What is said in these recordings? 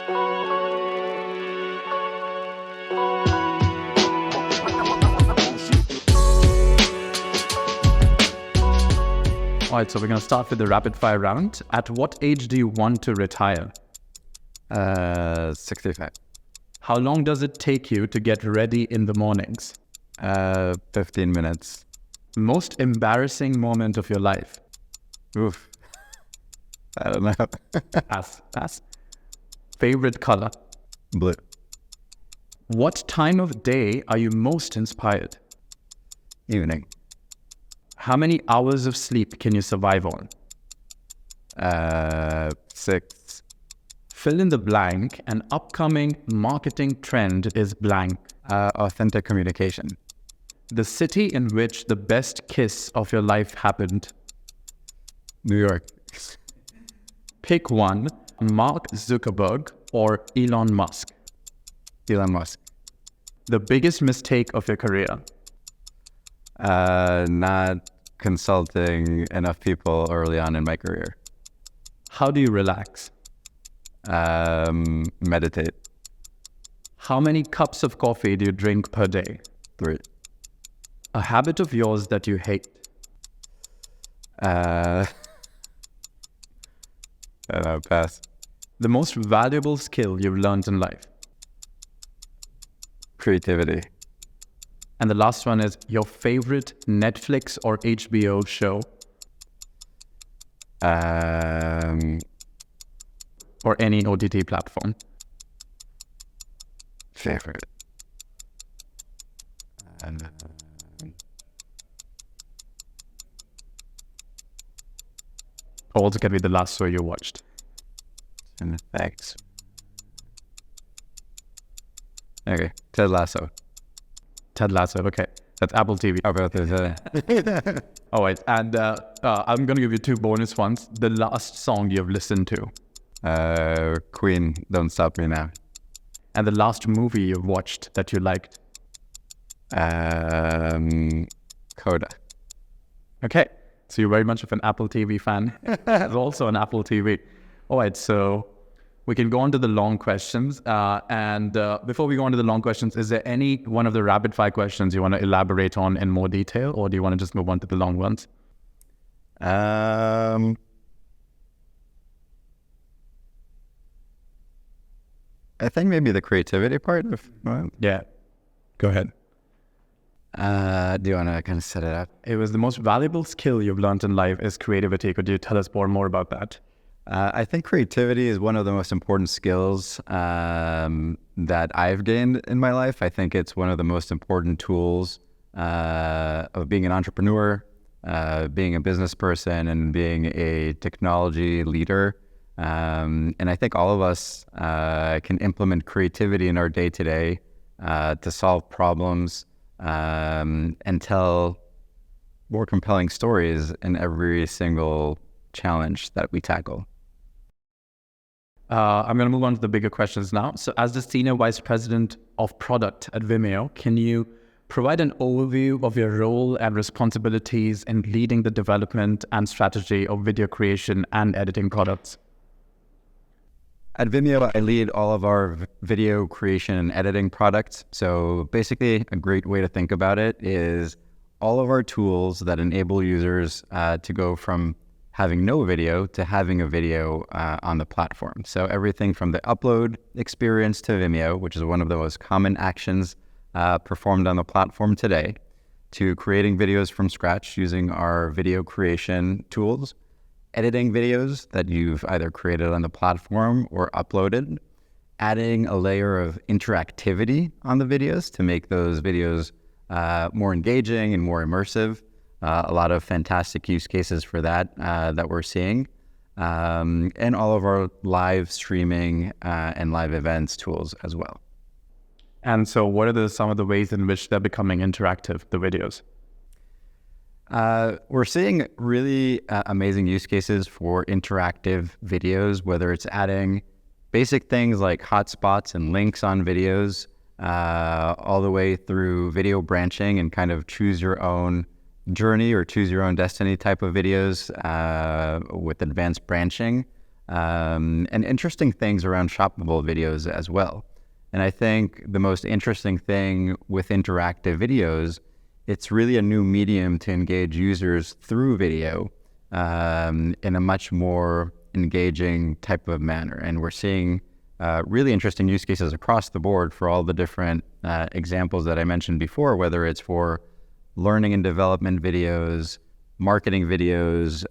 All right, so we're going to start with the rapid fire round. At what age do you want to retire? 65. How long does it take you to get ready in the mornings? 15 minutes. Most embarrassing moment of your life? Oof. I don't know. Pass. Favorite color? Blue. What time of day are you most inspired? Evening. How many hours of sleep can you survive on? 6. Fill in the blank. An upcoming marketing trend is blank. Authentic communication. The city in which the best kiss of your life happened. New York. Pick one, Mark Zuckerberg or Elon Musk. Elon Musk. The biggest mistake of your career. Not consulting enough people early on in my career. How do you relax? Meditate. How many cups of coffee do you drink per day? 3. A habit of yours that you hate. I don't know, pass. The most valuable skill you've learned in life. Creativity. And the last one is your favorite Netflix or HBO show or any OTT platform. Favorite. Also can be the last show you watched. And effects. Okay, Ted Lasso. Ted Lasso, okay. That's Apple TV. How about this? All right, and I'm going to give you 2 bonus ones. The last song you've listened to. Queen, Don't Stop Me Now. And the last movie you've watched that you liked. Coda. Okay, so you're very much of an Apple TV fan. It's also an Apple TV. All right, so we can go on to the long questions. And before we go on to the long questions, is there any one of the rapid fire questions you want to elaborate on in more detail, or do you want to just move on to the long ones? I think maybe the creativity part. Yeah, go ahead. Do you want to kind of set it up? It was the most valuable skill you've learned in life is creativity. Could you tell us more about that? I think creativity is one of the most important skills that I've gained in my life. I think it's one of the most important tools of being an entrepreneur, being a business person, and being a technology leader. And I think all of us can implement creativity in our day-to-day to solve problems and tell more compelling stories in every single challenge that we tackle. I'm going to move on to the bigger questions now. So as the Senior Vice President of Product at Vimeo, can you provide an overview of your role and responsibilities in leading the development and strategy of video creation and editing products? At Vimeo, I lead all of our video creation and editing products. So basically, a great way to think about it is all of our tools that enable users to go from having no video to having a video on the platform. So everything from the upload experience to Vimeo, which is one of the most common actions performed on the platform today, to creating videos from scratch using our video creation tools, editing videos that you've either created on the platform or uploaded, adding a layer of interactivity on the videos to make those videos more engaging and more immersive. A lot of fantastic use cases for that that we're seeing. And all of our live streaming and live events tools as well. And so what are some of the ways in which they're becoming interactive, the videos? We're seeing really amazing use cases for interactive videos, whether it's adding basic things like hotspots and links on videos, all the way through video branching and kind of choose your own journey or choose your own destiny type of videos with advanced branching, and interesting things around shoppable videos as well. And I think the most interesting thing with interactive videos, it's really a new medium to engage users through video in a much more engaging type of manner. And we're seeing really interesting use cases across the board for all the different examples that I mentioned before, whether it's for learning and development videos, marketing videos,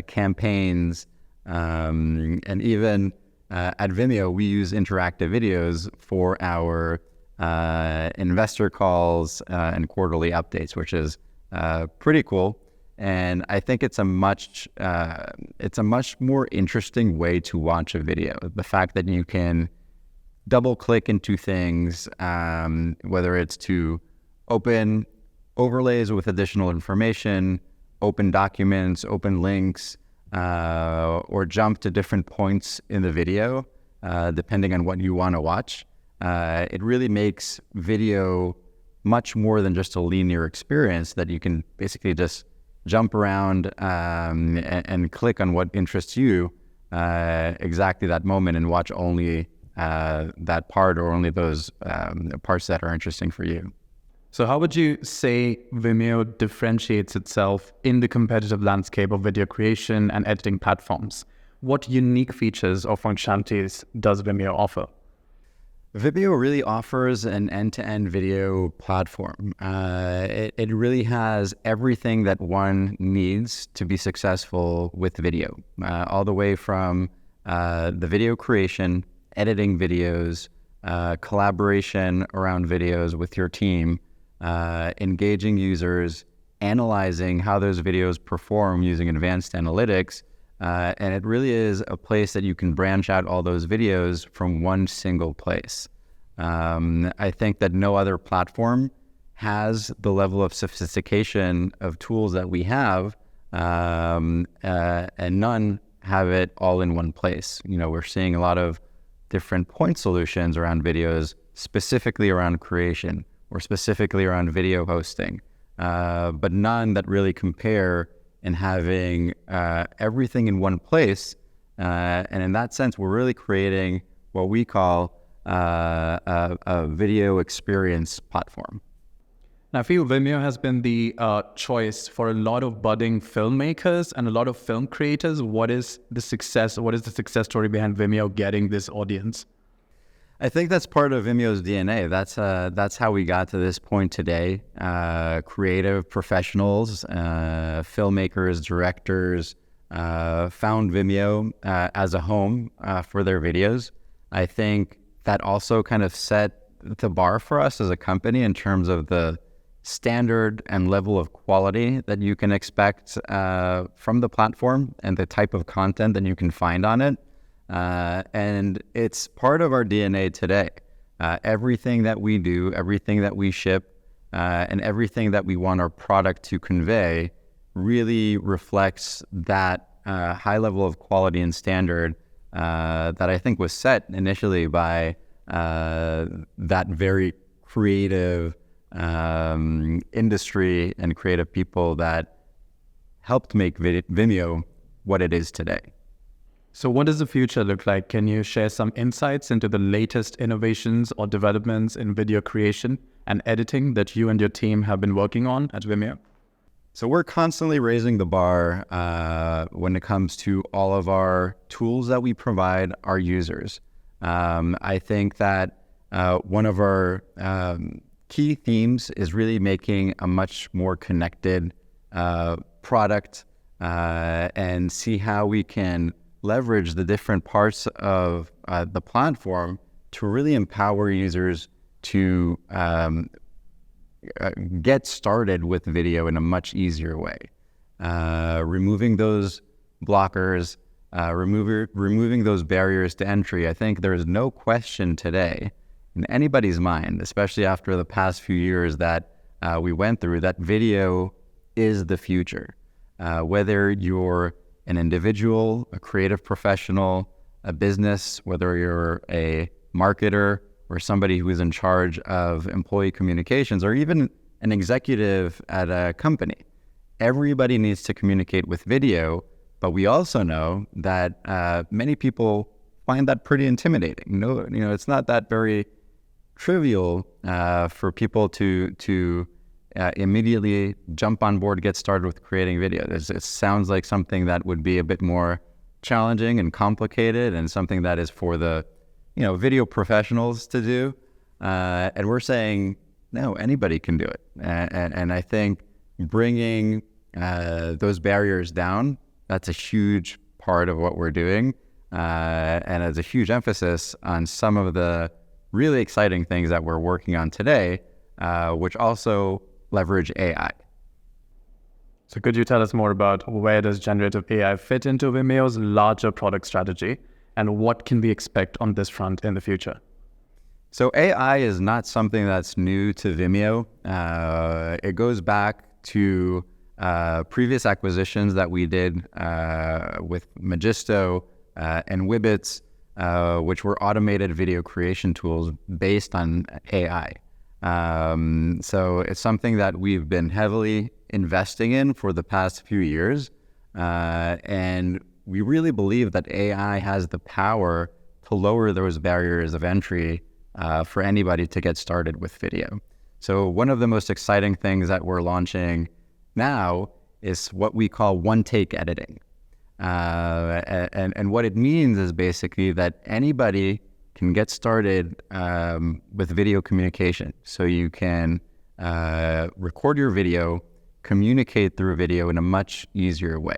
campaigns, and even at Vimeo, we use interactive videos for our investor calls and quarterly updates, which is pretty cool. And I think it's a much more interesting way to watch a video. The fact that you can double click into things, whether it's to open overlays with additional information, open documents, open links, or jump to different points in the video, depending on what you want to watch. It really makes video much more than just a linear experience that you can basically just jump around and click on what interests you exactly that moment and watch only that part or only those parts that are interesting for you. So how would you say Vimeo differentiates itself in the competitive landscape of video creation and editing platforms? What unique features or functionalities does Vimeo offer? Vimeo really offers an end-to-end video platform. It really has everything that one needs to be successful with video, all the way from the video creation, editing videos, collaboration around videos with your team, engaging users, analyzing how those videos perform using advanced analytics. And it really is a place that you can branch out all those videos from one single place. I think that no other platform has the level of sophistication of tools that we have, and none have it all in one place. You know, we're seeing a lot of different point solutions around videos, specifically around creation or specifically around video hosting, but none that really compare in having everything in one place. And in that sense, we're really creating what we call a video experience platform. Now, I feel Vimeo has been the choice for a lot of budding filmmakers and a lot of film creators. What is the success story behind Vimeo getting this audience? I think that's part of Vimeo's DNA. That's how we got to this point today. Creative professionals, filmmakers, directors found Vimeo as a home for their videos. I think that also kind of set the bar for us as a company in terms of the standard and level of quality that you can expect from the platform and the type of content that you can find on it. And it's part of our DNA today. Everything that we do, everything that we ship, and everything that we want our product to convey really reflects that high level of quality and standard that I think was set initially by that very creative industry and creative people that helped make Vimeo what it is today. So what does the future look like? Can you share some insights into the latest innovations or developments in video creation and editing that you and your team have been working on at Vimeo? So we're constantly raising the bar when it comes to all of our tools that we provide our users. I think that one of our key themes is really making a much more connected product and see how we can leverage the different parts of the platform to really empower users to get started with video in a much easier way. Removing those blockers, removing those barriers to entry. I think there is no question today in anybody's mind, especially after the past few years that we went through, that video is the future. Whether you're an individual, a creative professional, a business, whether you're a marketer or somebody who is in charge of employee communications, or even an executive at a company, everybody needs to communicate with video but we also know that many people find that pretty intimidating. No, it's not that very trivial for people to immediately jump on board, get started with creating videos. It sounds like something that would be a bit more challenging and complicated, and something that is for the video professionals to do. And we're saying, no, anybody can do it. And I think bringing those barriers down, that's a huge part of what we're doing. And it's a huge emphasis on some of the really exciting things that we're working on today, which also leverage AI. So could you tell us more about where does generative AI fit into Vimeo's larger product strategy, and what can we expect on this front in the future? So AI is not something that's new to Vimeo. It goes back to previous acquisitions that we did with Magisto and Wibbitz, which were automated video creation tools based on AI. So it's something that we've been heavily investing in for the past few years. And we really believe that AI has the power to lower those barriers of entry for anybody to get started with video. So one of the most exciting things that we're launching now is what we call one-take editing. And what it means is basically that anybody can get started with video communication. So you can record your video, communicate through video in a much easier way.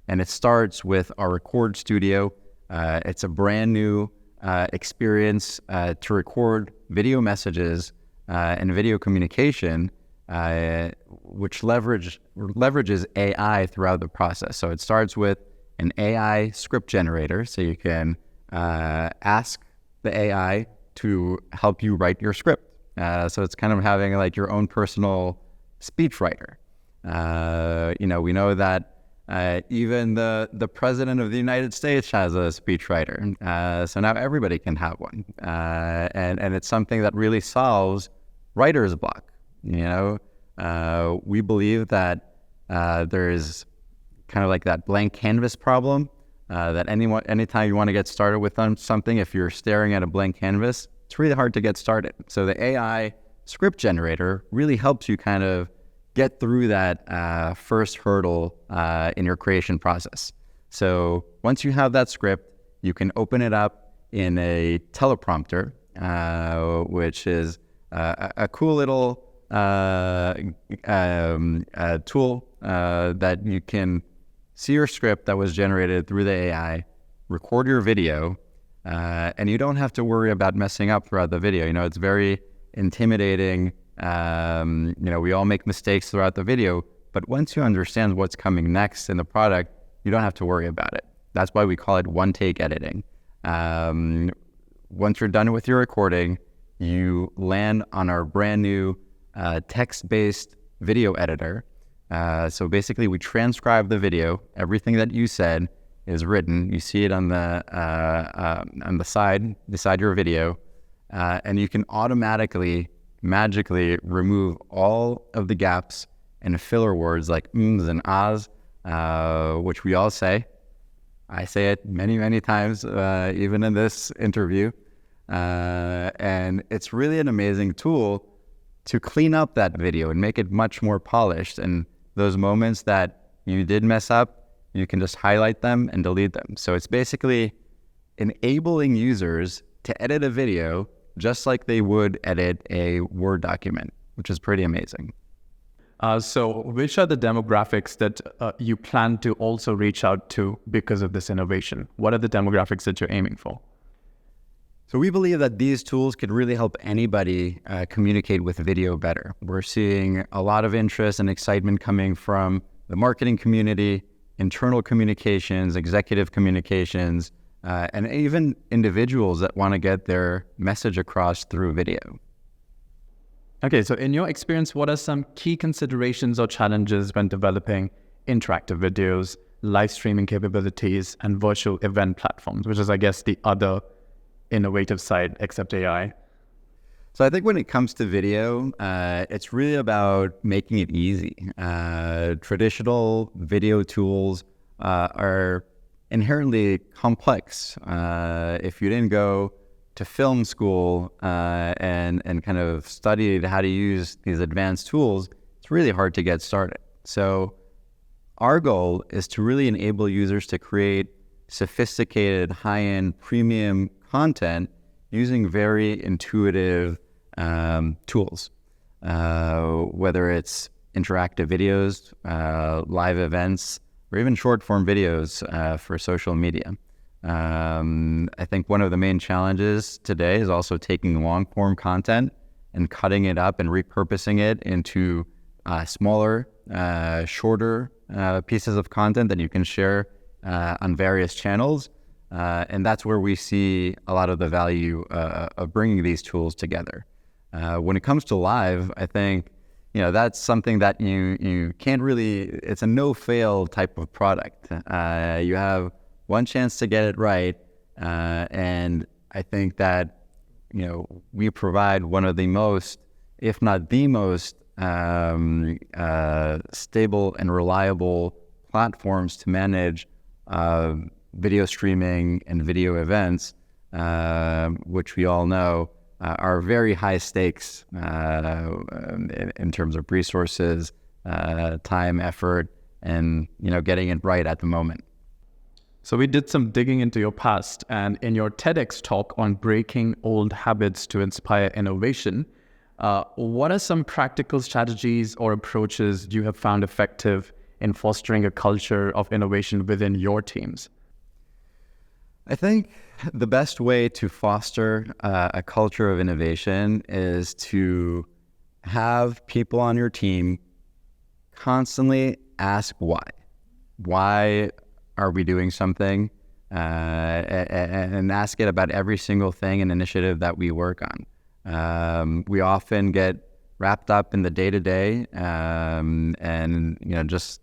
And it starts with our Record Studio. It's a brand new experience to record video messages and video communication, which leverages AI throughout the process. So it starts with an AI script generator, so you can ask the AI to help you write your script. So it's kind of having like your own personal speechwriter. We know that even the president of the United States has a speechwriter. So now everybody can have one. And it's something that really solves writer's block. We believe that there's kind of like that blank canvas problem, that anytime you want to get started with something, if you're staring at a blank canvas, it's really hard to get started. So the AI script generator really helps you kind of get through that first hurdle in your creation process. So once you have that script, you can open it up in a teleprompter, which is a cool little tool that you can see your script that was generated through the AI, record your video, and you don't have to worry about messing up throughout the video. It's very intimidating. We all make mistakes throughout the video, but once you understand what's coming next in the product, you don't have to worry about it. That's why we call it one-take editing. Once you're done with your recording, you land on our brand new text-based video editor. So basically, we transcribe the video. Everything that you said is written. You see it on the side beside your video, and you can automatically, magically remove all of the gaps and filler words like ums and ahs, which we all say. I say it many, many times, even in this interview. And it's really an amazing tool to clean up that video and make it much more polished. And those moments that you did mess up, you can just highlight them and delete them. So it's basically enabling users to edit a video just like they would edit a Word document, which is pretty amazing. So which are the demographics that you plan to also reach out to because of this innovation? What are the demographics that you're aiming for? So we believe that these tools could really help anybody communicate with video better. We're seeing a lot of interest and excitement coming from the marketing community, internal communications, executive communications, and even individuals that want to get their message across through video. Okay, so in your experience, what are some key considerations or challenges when developing interactive videos, live streaming capabilities, and virtual event platforms, which is, I guess, the other innovative side except AI? So I think when it comes to video, it's really about making it easy. Traditional video tools are inherently complex. If you didn't go to film school and kind of studied how to use these advanced tools, it's really hard to get started. So our goal is to really enable users to create sophisticated, high-end, premium content using very intuitive tools, whether it's interactive videos, live events, or even short-form videos for social media. I think one of the main challenges today is also taking long-form content and cutting it up and repurposing it into smaller, shorter pieces of content that you can share on various channels. And that's where we see a lot of the value of bringing these tools together. When it comes to live, I think, that's something that you can't really, it's a no-fail type of product. You have one chance to get it right. And I think that, we provide one of the most, if not the most, stable and reliable platforms to manage video streaming and video events, which we all know are very high stakes in terms of resources, time, effort, and getting it right at the moment. So we did some digging into your past, and in your TEDx talk on breaking old habits to inspire innovation, what are some practical strategies or approaches you have found effective in fostering a culture of innovation within your teams? I think the best way to foster a culture of innovation is to have people on your team constantly ask why. Why are we doing something? And ask it about every single thing and initiative that we work on. We often get wrapped up in the day-to-day and just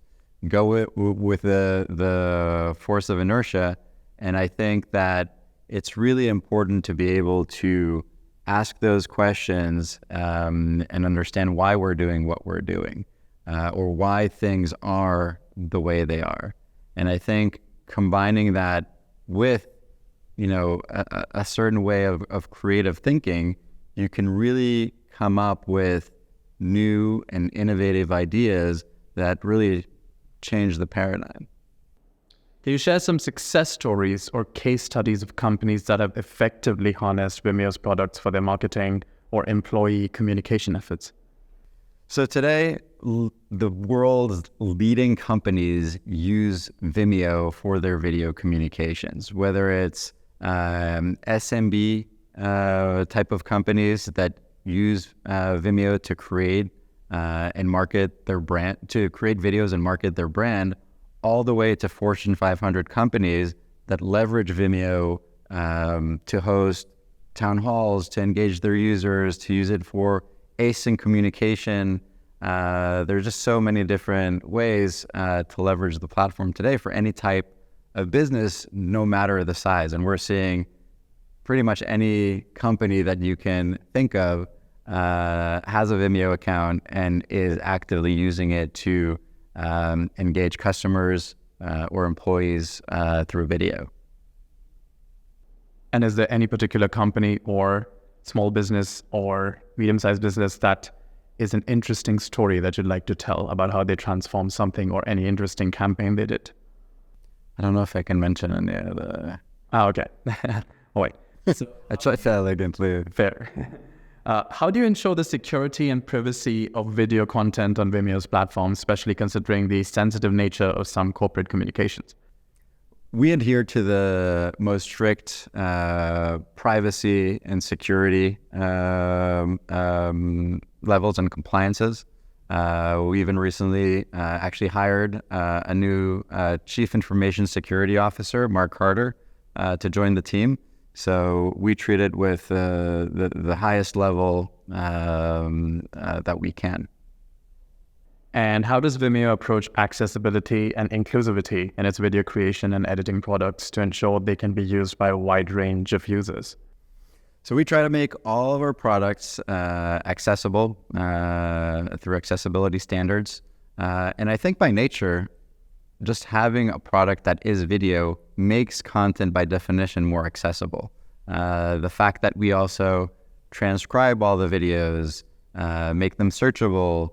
go with the force of inertia. And I think that it's really important to be able to ask those questions and understand why we're doing what we're doing, or why things are the way they are. And I think combining that with, a certain way of creative thinking, you can really come up with new and innovative ideas that really change the paradigm. Can you share some success stories or case studies of companies that have effectively harnessed Vimeo's products for their marketing or employee communication efforts? So today, the world's leading companies use Vimeo for their video communications, whether it's SMB type of companies that use Vimeo to create and market their brand, to create videos and market their brand, all the way to Fortune 500 companies that leverage Vimeo to host town halls, to engage their users, to use it for async communication. There's just so many different ways to leverage the platform today for any type of business, no matter the size. And we're seeing pretty much any company that you can think of has a Vimeo account and is actively using it to engage customers or employees through video. And is there any particular company or small business or medium-sized business that is an interesting story that you'd like to tell about how they transformed something or any interesting campaign they did? I don't know if I can mention any of the... Oh, okay. Oh, wait. So, I tried to elegantly. Fair. How do you ensure the security and privacy of video content on Vimeo's platform, especially considering the sensitive nature of some corporate communications? We adhere to the most strict privacy and security levels and compliances. We even recently actually hired a new Chief Information Security Officer, Mark Carter, to join the team. So we treat it with the highest level that we can. And how does Vimeo approach accessibility and inclusivity in its video creation and editing products to ensure they can be used by a wide range of users? So we try to make all of our products accessible through accessibility standards. And I think by nature, just having a product that is video makes content by definition more accessible. The fact that we also transcribe all the videos, make them searchable,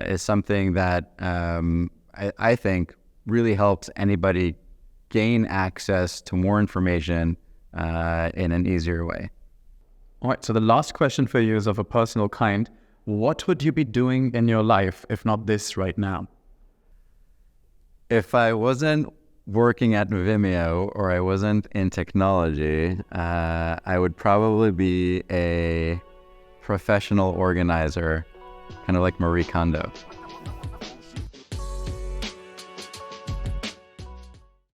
is something that I think really helps anybody gain access to more information in an easier way. All right, so the last question for you is of a personal kind. What would you be doing in your life if not this right now? If I wasn't working at Vimeo or I wasn't in technology, I would probably be a professional organizer, kind of like Marie Kondo.